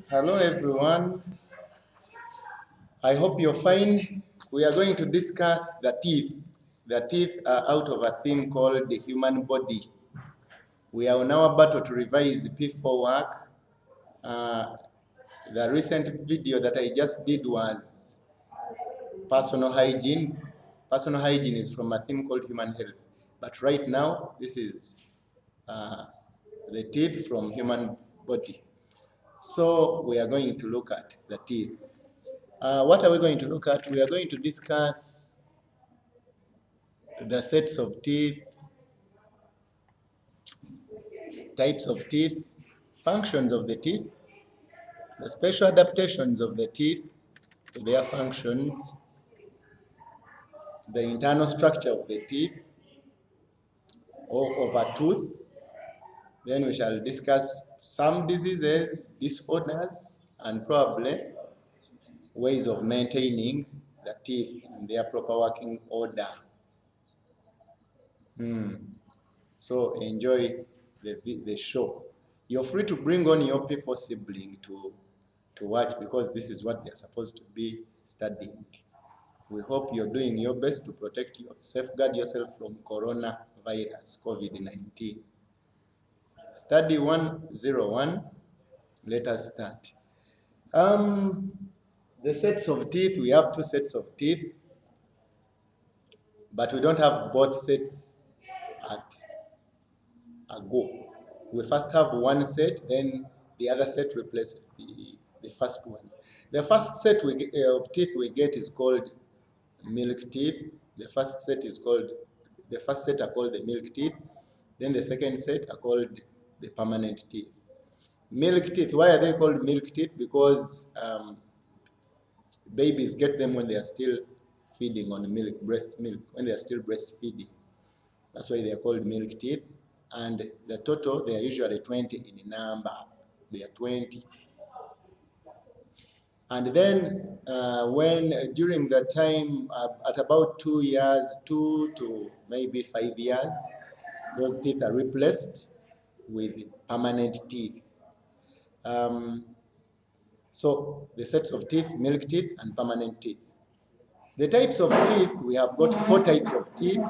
Hello everyone, I hope you're fine. We are going to discuss the teeth. The teeth are out of a theme called the human body. We are on our battle to revise P4 work. The recent video that I just did was personal hygiene. Personal hygiene is from a theme called human health. But right now, this is the teeth from human body. So we are going to look at the teeth. What are we going to look at? We are going to discuss the sets of teeth, types of teeth, functions of the teeth, the special adaptations of the teeth to their functions, the internal structure of the teeth or of a tooth. Then we shall discuss some diseases, disorders, and probably ways of maintaining the teeth in their proper working order. So enjoy the show. You're free to bring on your P4 sibling to watch, because this is what they're supposed to be studying. We hope you're doing your best to protect safeguard yourself from coronavirus, COVID-19. Study 101, let us start. The sets of teeth, we have two sets of teeth, but we don't have both sets at a go. We first have one set, then the other set replaces the first one. The first set of teeth we get is called milk teeth. The first set are called the milk teeth. Then the second set are called the permanent teeth. Milk teeth, why are they called milk teeth? Because babies get them when they are still feeding on milk, breast milk, when they are still breastfeeding. That's why they are called milk teeth. And the total, they are usually 20 in number. They are 20. And then during the time, at about 2 years, 2 to maybe 5 years, those teeth are replaced with permanent teeth. So the sets of teeth, milk teeth and permanent teeth. The types of teeth, we have got 4 types of teeth.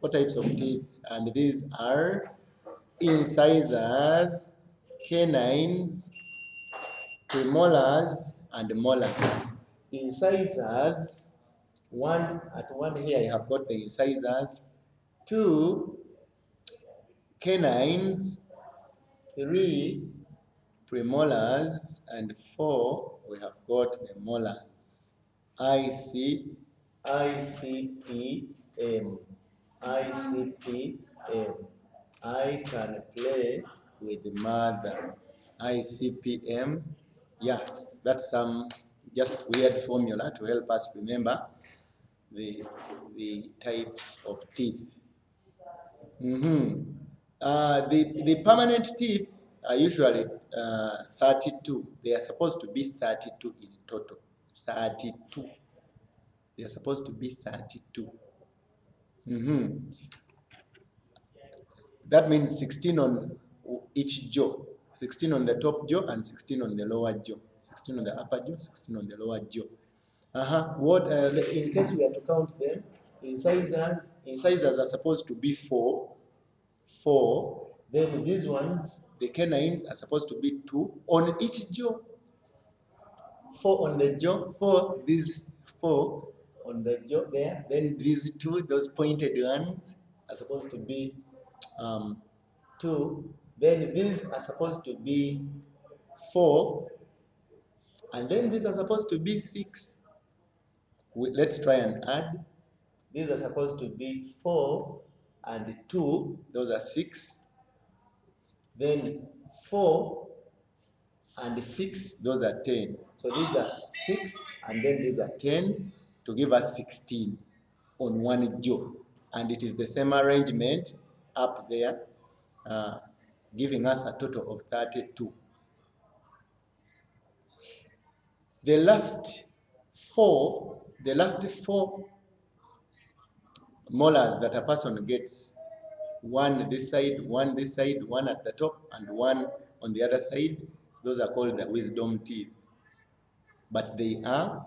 4 types of teeth, and these are incisors, canines, premolars, and molars. Incisors, at one here I have got the incisors, 2 canines, 3 premolars, and 4 we have got the molars. ICPM. I can play with the mother. ICPM. Yeah, that's some just weird formula to help us remember the types of teeth. The permanent teeth are usually 32. They are supposed to be 32 in total. 32. They are supposed to be 32. That means 16 on each jaw. 16 on the top jaw and 16 on the lower jaw. 16 on the upper jaw, 16 on the lower jaw. In case we are to count them, incisors are supposed to be 4. Then these ones, the canines, are supposed to be 2 on each jaw. 4 on the jaw, 4 on the jaw there. Then these 2, those pointed ones, are supposed to be 2. Then these are supposed to be 4. And then these are supposed to be 6. Let's try and add. These are supposed to be 4 and 2. Those are 6. Then 4 and 6. Those are 10. So these are 6 and then these are 10 to give us 16 on one jaw. And it is the same arrangement up there, giving us a total of 32. The last four molars that a person gets one this side, one this side, one at the top, and one on the other side. Those are called the wisdom teeth. But they are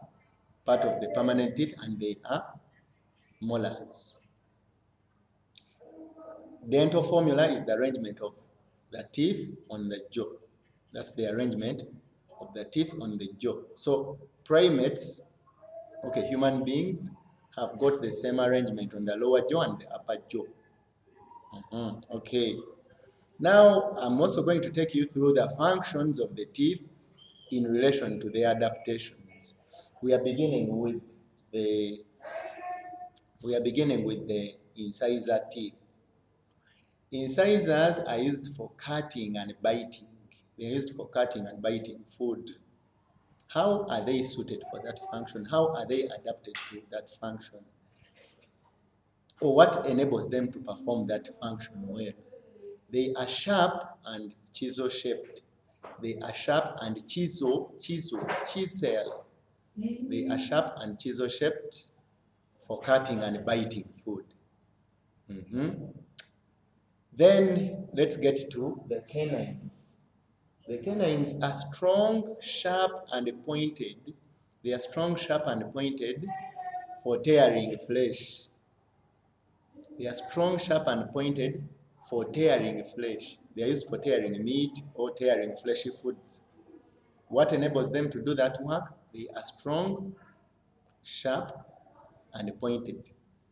part of the permanent teeth and they are molars. Dental formula is the arrangement of the teeth on the jaw. That's the arrangement of the teeth on the jaw. So primates, okay, human beings have got the same arrangement on the lower jaw and the upper jaw. Okay. Now, I'm also going to take you through the functions of the teeth in relation to their adaptations. We are beginning with the incisor teeth. Incisors are used for cutting and biting. They are used for cutting and biting food. How are they suited for that function? How are they adapted to that function? Or what enables them to perform that function well? They are sharp and chisel shaped. They are sharp and chisel. They are sharp and chisel shaped for cutting and biting food. Then let's get to the canines. The canines are strong, sharp, and pointed. They are strong, sharp, and pointed for tearing flesh. They are strong, sharp, and pointed for tearing flesh. They are used for tearing meat or tearing fleshy foods. What enables them to do that work? They are strong, sharp, and pointed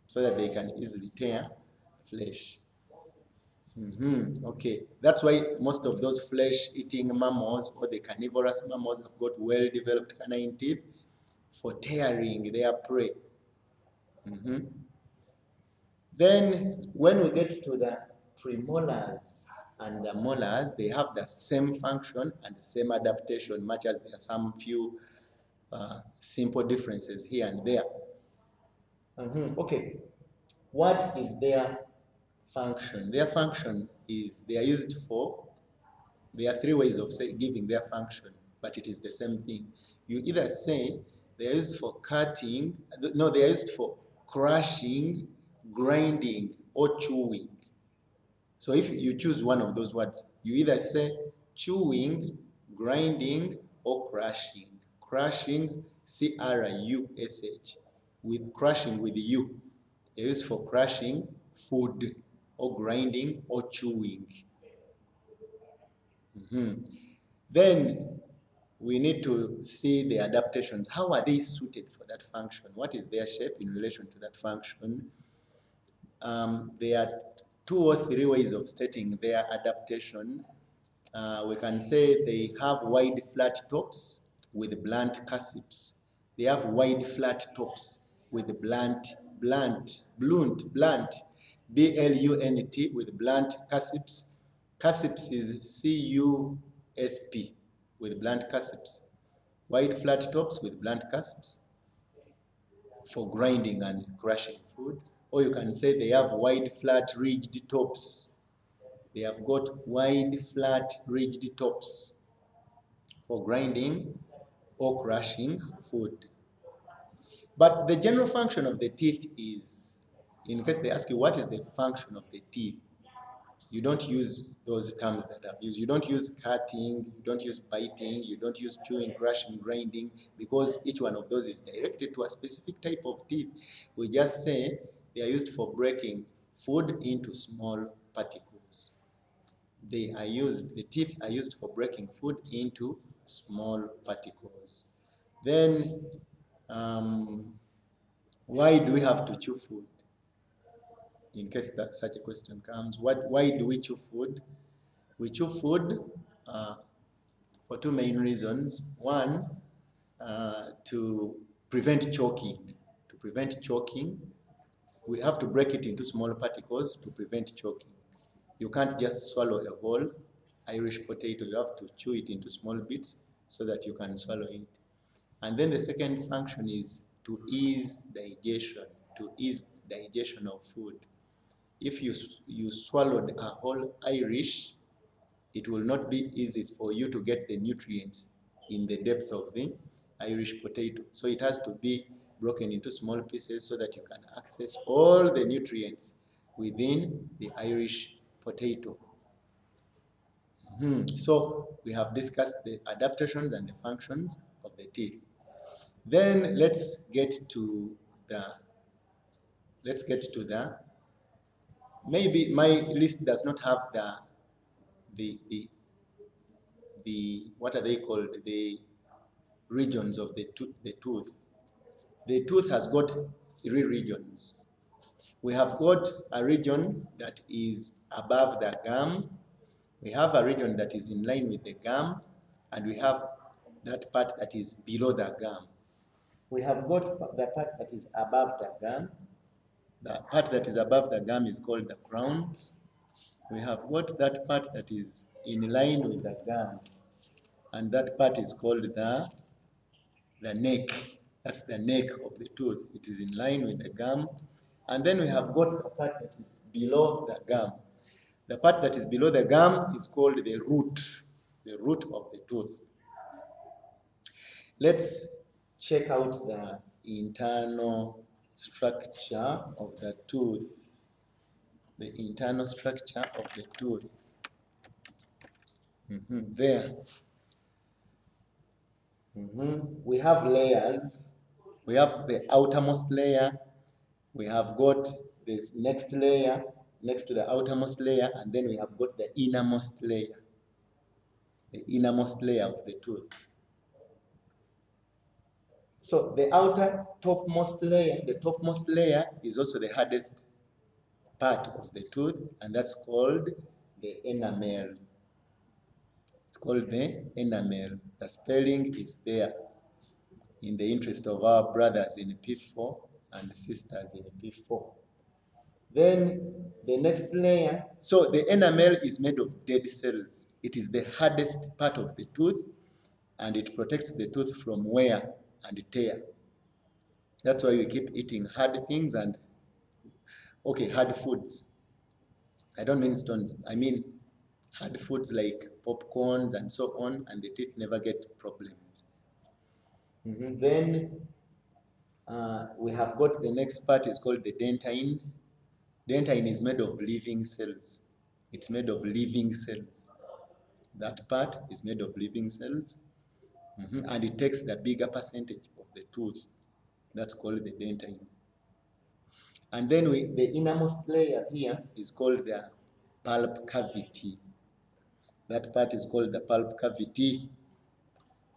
so that they can easily tear flesh. Okay, that's why most of those flesh-eating mammals or the carnivorous mammals have got well-developed canine teeth for tearing their prey. Then when we get to the premolars and the molars, they have the same function and the same adaptation, much as there are some few simple differences here and there. Okay, what is their function? Their function is they are used for, there are three ways of giving their function, but it is the same thing. You either say they are used for cutting, no, they are used for crushing, grinding, or chewing. So if you choose one of those words, you either say chewing, grinding, or crushing. Crushing, C-R-U-S-H, with crushing with U. They're used for crushing food, or grinding, or chewing. Then we need to see the adaptations. How are they suited for that function? What is their shape in relation to that function? There are two or three ways of stating their adaptation. We can say they have wide flat tops with blunt cusps. They have wide flat tops with blunt, B-L-U-N-T, with blunt cusps. Cusps is C-U-S-P, with blunt cusps. Wide flat tops with blunt cusps for grinding and crushing food. Or you can say they have wide flat ridged tops. They have got wide flat ridged tops for grinding or crushing food. But the general function of the teeth is, in case they ask you what is the function of the teeth, you don't use those terms that I've used. You don't use cutting, you don't use biting, you don't use chewing, crushing, grinding, because each one of those is directed to a specific type of teeth. We just say they are used for breaking food into small particles. The teeth are used for breaking food into small particles. Then, why do we have to chew food? In case that such a question comes, why do we chew food? We chew food for two main reasons. One, to prevent choking. To prevent choking, we have to break it into small particles to prevent choking. You can't just swallow a whole Irish potato. You have to chew it into small bits so that you can swallow it. And then the second function is to ease digestion of food. If you swallowed a whole Irish, it will not be easy for you to get the nutrients in the depth of the Irish potato. So it has to be broken into small pieces so that you can access all the nutrients within the Irish potato. So we have discussed the adaptations and the functions of the teeth. Then let's get to the, maybe my list does not have the what are they called, the regions of the tooth. The tooth has got 3 regions. We have got a region that is above the gum, we have a region that is in line with the gum, and we have that part that is below the gum. We have got the part that is above the gum. The part that is above the gum is called the crown. We have got that part that is in line with the gum, and that part is called the neck. That's the neck of the tooth. It is in line with the gum. And then we have got the part that is below the gum. The part that is below the gum is called the root of the tooth. Let's check out the internal structure of the tooth. The internal structure of the tooth. There. We have layers. We have the outermost layer. We have got this next layer next to the outermost layer, and then we have got the innermost layer. The innermost layer of the tooth. So the outer topmost layer, the topmost layer is also the hardest part of the tooth, and that's called the enamel. It's called the enamel. The spelling is there in the interest of our brothers in P4 and sisters in P4. Then the next layer, so the enamel is made of dead cells. It is the hardest part of the tooth, and it protects the tooth from wear and tear. That's why you keep eating hard things and, hard foods. I don't mean stones, I mean hard foods like popcorns and so on, and the teeth never get problems. Then we have got the next part is called the dentine. Dentine is made of living cells. It's made of living cells. That part is made of living cells, and it takes the bigger percentage of the tooth. That's called the dentine. And then the innermost layer here is called the pulp cavity. That part is called the pulp cavity,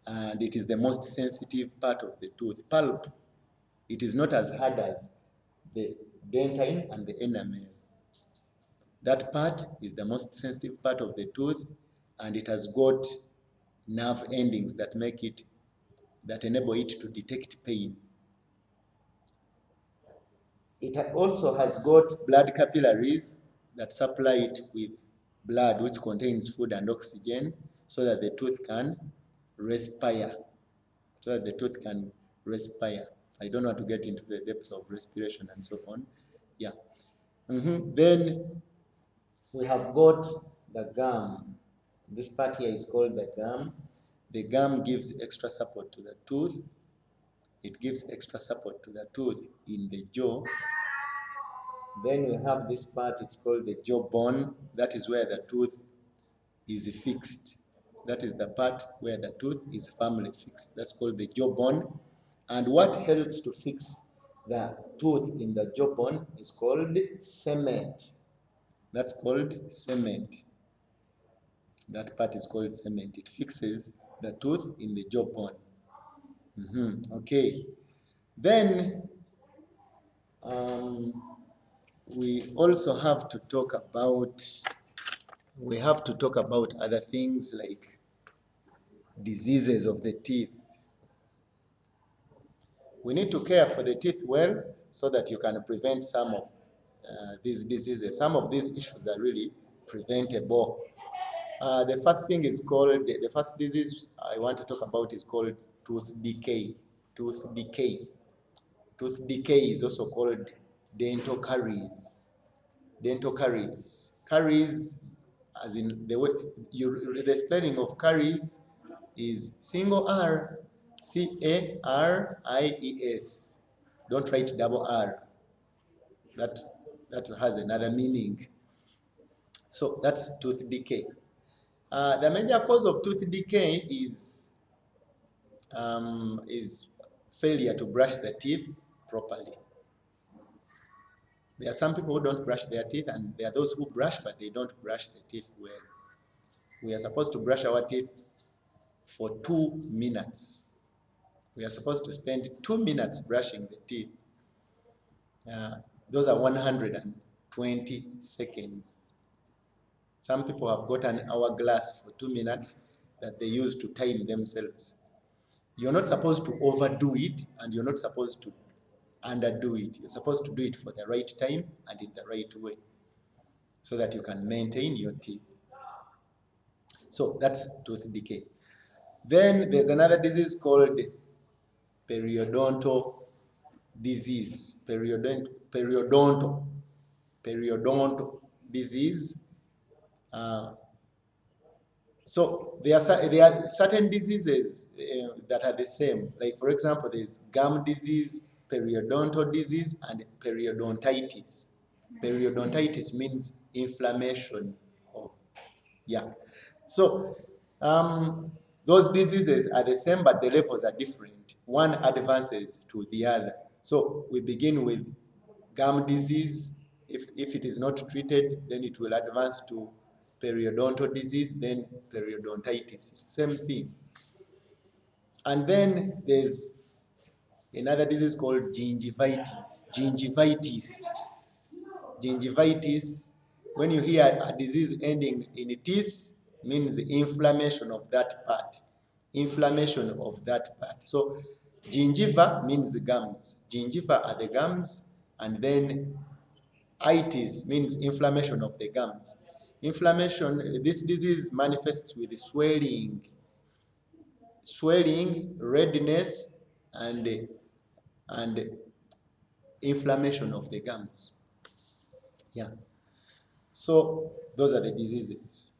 and it is the most sensitive part of the tooth. Pulp, it is not as hard as the dentine and the enamel. That part is the most sensitive part of the tooth, and it has got nerve endings that enable it to detect pain. It also has got blood capillaries that supply it with blood which contains food and oxygen so that the tooth can respire. I don't want to get into the depth of respiration and so on. Yeah. Then we have got the gum. This part here is called the gum. The gum gives extra support to the tooth. It gives extra support to the tooth in the jaw. Then we have this part, it's called the jawbone. That is where the tooth is fixed. That is the part where the tooth is firmly fixed. That's called the jawbone. And what helps to fix the tooth in the jawbone is called cement. That's called cement. That part is called cement. It fixes the tooth in the jawbone. Okay. Then we also have to talk about other things like diseases of the teeth. We need to care for the teeth well so that you can prevent some of these diseases. Some of these issues are really preventable. The first thing is called, the first disease I want to talk about is called tooth decay. Tooth decay. Tooth decay is also called dental caries. Dental caries. Caries, as in the way the spelling of caries is single R, C-A-R-I-E-S. Don't write double R. That That has another meaning. So that's tooth decay. The major cause of tooth decay is failure to brush the teeth properly. There are some people who don't brush their teeth, and there are those who brush, but they don't brush the teeth well. We are supposed to brush our teeth for 2 minutes. We are supposed to spend 2 minutes brushing the teeth. Those are 120 seconds. Some people have got an hourglass for 2 minutes that they use to time themselves. You're not supposed to overdo it, and you're not supposed to underdo it. You're supposed to do it for the right time and in the right way, so that you can maintain your teeth. So that's tooth decay. Then there's another disease called periodontal disease. Periodontal disease. So there are certain diseases that are the same. Like, for example, there's gum disease, periodontal disease, and periodontitis. Periodontitis means inflammation of, yeah. So those diseases are the same, but the levels are different. One advances to the other. So we begin with gum disease. If it is not treated, then it will advance to periodontal disease, then periodontitis. Same thing. And then there's another disease called gingivitis. Gingivitis, when you hear a disease ending in tis, means inflammation of that part. Inflammation of that part. So gingiva means gums. Gingiva are the gums, and then itis means inflammation of the gums. Inflammation, this disease manifests with swelling, redness, and inflammation of the gums. Yeah. So those are the diseases.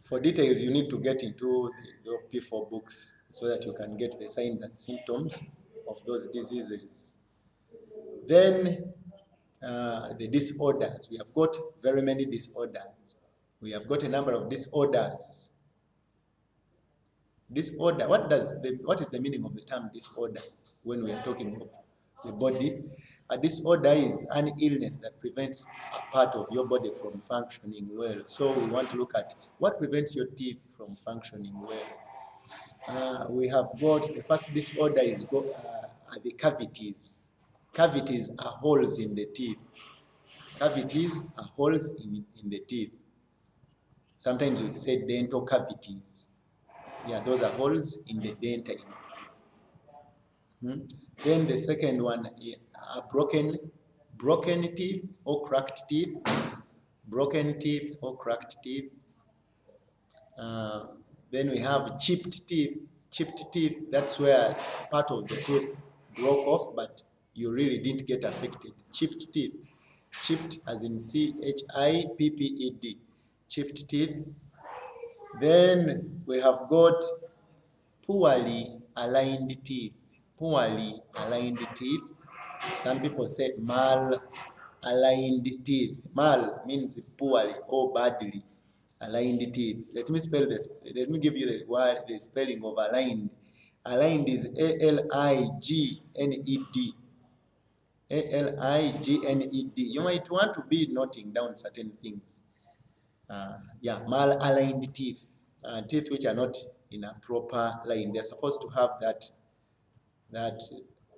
For details, you need to get into the P4 books so that you can get the signs and symptoms of those diseases. Then the disorders. We have got very many disorders. We have got a number of disorders. Disorder, what is the meaning of the term disorder when we are talking of the body? A disorder is an illness that prevents a part of your body from functioning well. So we want to look at what prevents your teeth from functioning well. We have got, the first disorder is the cavities. Cavities are holes in the teeth. Cavities are holes in the teeth. Sometimes we say dental cavities. Yeah, those are holes in the dentin. Then the second one are broken teeth or cracked teeth. Broken teeth or cracked teeth. Then we have chipped teeth. Chipped teeth, that's where part of the tooth broke off, but you really didn't get affected. Chipped teeth. Chipped as in C-H-I-P-P-E-D. Chipped teeth. Then we have got poorly aligned teeth. Poorly aligned teeth. Some people say mal-aligned teeth. Mal means poorly or badly aligned teeth. Let me spell this. Let me give you the spelling of aligned. Aligned is A-L-I-G-N-E-D. A-L-I-G-N-E-D. You might want to be noting down certain things. Yeah, mal-aligned teeth. Teeth which are not in a proper line. They're supposed to have that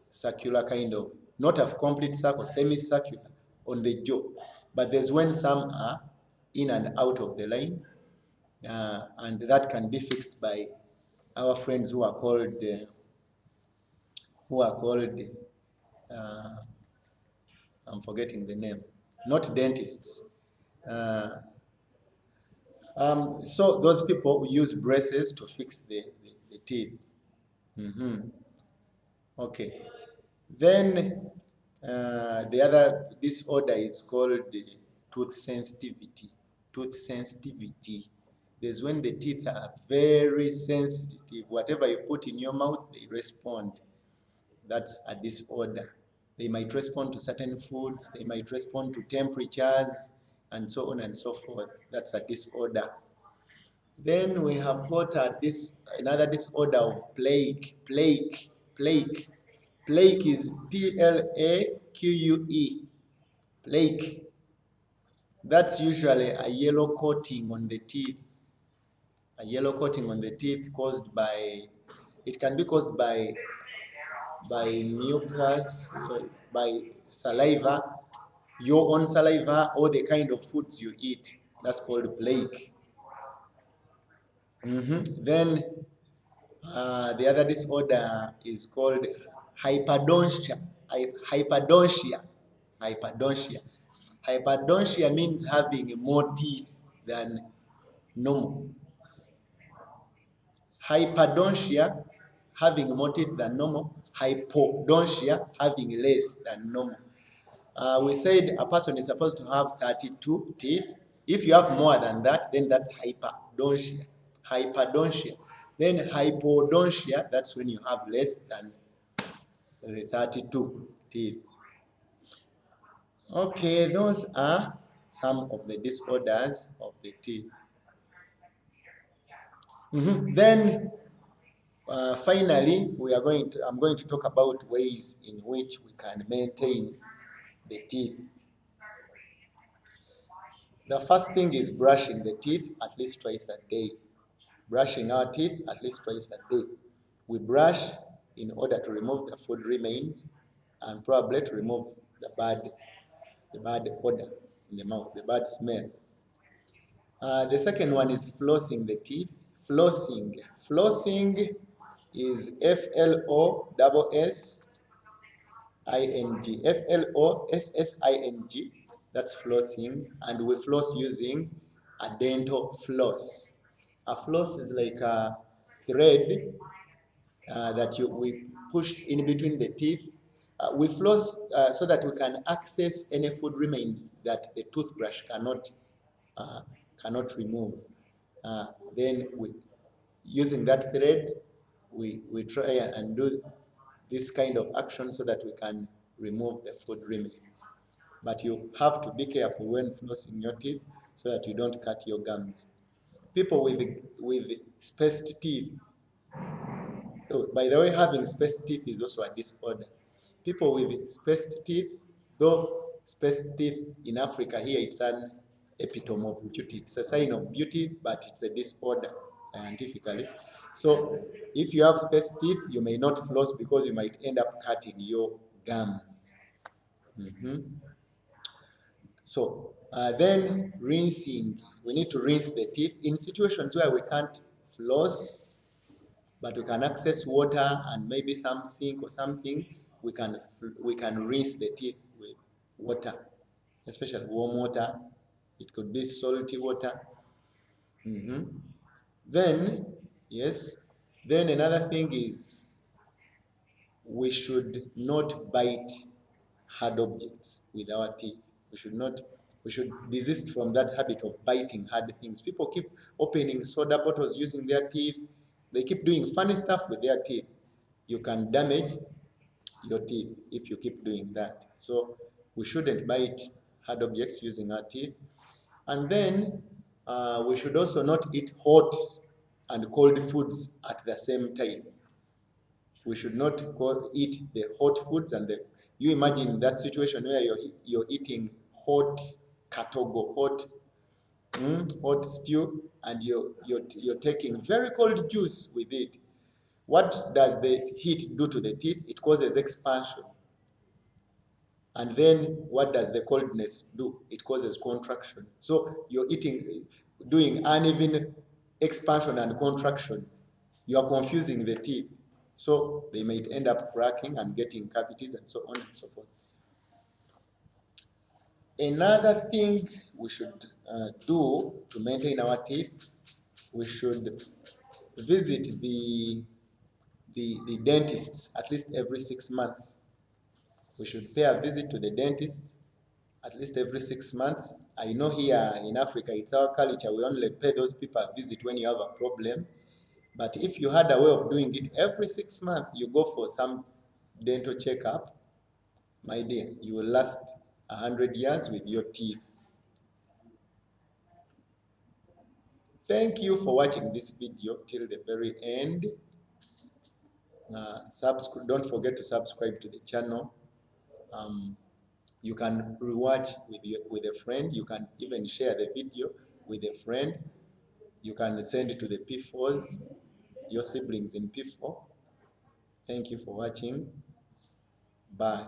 circular kind of, not a complete circle, semicircular on the jaw. But there's when some are in and out of the line, and that can be fixed by our friends who are called I'm forgetting the name, not dentists. So those people use braces to fix the teeth. Okay. Then the other disorder is called tooth sensitivity. Tooth sensitivity. There's when the teeth are very sensitive. Whatever you put in your mouth, they respond. That's a disorder. They might respond to certain foods, they might respond to temperatures, and so on and so forth. That's a disorder. Then we have got another disorder of plague. Plague is Plaque. Plague. That's usually a yellow coating on the teeth. A yellow coating on the teeth caused by, it can be caused by mucus, by saliva, your own saliva, or the kind of foods you eat. That's called plague. Then the other disorder is called hyperdontia. Hyperdontia. Hyperdontia. Hyperdontia means having more teeth than normal. Hyperdontia, having more teeth than normal. Hypodontia, having less than normal. We said a person is supposed to have 32 teeth. If you have more than that, then that's hyperdontia. Hyperdontia. Then hypodontia, that's when you have less than 32 teeth. Okay, those are some of the disorders of the teeth. Then finally, I'm going to talk about ways in which we can maintain the teeth. The first thing is brushing the teeth at least twice a day. Brushing our teeth at least twice a day. We brush in order to remove the food remains and probably to remove the bad odor in the mouth, the bad smell. The second one is flossing the teeth. Flossing. Flossing is Flossing. Flossing. That's flossing. And we floss using a dental floss. A floss is like a thread that we push in between the teeth. We floss so that we can access any food remains that the toothbrush cannot remove. Then using that thread, we try and do this kind of action so that we can remove the food remains. But you have to be careful when flossing your teeth so that you don't cut your gums. People with spaced teeth, oh, by the way, having spaced teeth is also a disorder. People with spaced teeth, though spaced teeth in Africa here, it's an epitome of beauty. It's a sign of beauty, but it's a disorder scientifically. So if you have spaced teeth, you may not floss because you might end up cutting your gums. So then rinsing. We need to rinse the teeth in situations where we can't floss, but we can access water and maybe some sink or something. We can rinse the teeth with water, especially warm water. It could be salty water. Then, yes, then another thing is we should not bite hard objects with our teeth. We should desist from that habit of biting hard things. People keep opening soda bottles using their teeth. They keep doing funny stuff with their teeth. You can damage your teeth if you keep doing that. So we shouldn't bite hard objects using our teeth. And then we should also not eat hot and cold foods at the same time. We should not eat the hot foods you imagine that situation where you're eating hot katogo, hot stew, and you're taking very cold juice with it. What does the heat do to the teeth? It causes expansion. And then what does the coldness do? It causes contraction. So you're doing uneven expansion and contraction. You are confusing the teeth. So they might end up cracking and getting cavities and so on and so forth. Another thing we should do to maintain our teeth, we should visit the dentists at least every 6 months. We should pay a visit to the dentist at least every 6 months. I know here in Africa, it's our culture. We only pay those people a visit when you have a problem. But if you had a way of doing it every 6 months, you go for some dental checkup. My dear, you will last 100 years with your teeth. Thank you for watching this video till the very end. Don't forget to subscribe to the channel. You can rewatch with a friend. You can even share the video with a friend. You can send it to the P4s, your siblings in P4. Thank you for watching. Bye.